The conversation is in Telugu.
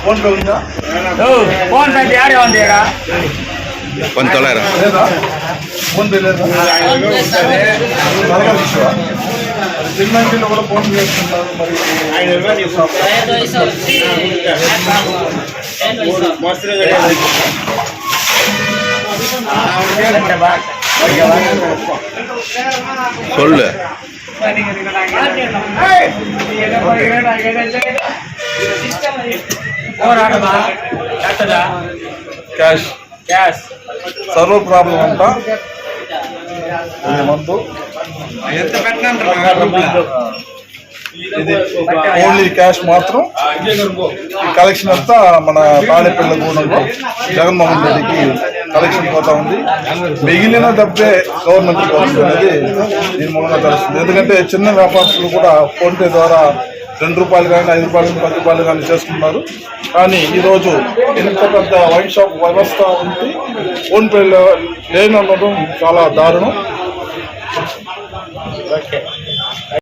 ఫోన్ పే ఉందా? ఫోన్ పే యాడే ఉంది ఇక్కడ కొంత లేదా? ఫోన్ పే లేదా? చిన్న కూడా ఫోన్ పే చేస్తున్నారు. మరి சொல்லு క్యాష్ సర్వర్ ప్రాబ్లం అంట. మందు ఇది ఓన్లీ క్యాష్ మాత్రం. ఈ కలెక్షన్ అంతా మన తాడేపల్లి గూడెంలో జగన్మోహన్ రెడ్డికి కలెక్షన్ పోతా ఉంది. మిగిలిన డబ్బే గవర్నమెంట్ పోతుంది అనేది దీని మూలంగా తెలుస్తుంది. ఎందుకంటే చిన్న వ్యాపారస్తులు కూడా ఫోన్పే ద్వారా ₹2 కానీ ₹5 ₹10 కానీ చేసుకున్నారు. కానీ ఈరోజు ఇంత పెద్ద వైన్ షాప్ వ్యవస్థ ఉంది, ఫోన్పేలో లేనడం చాలా దారుణం.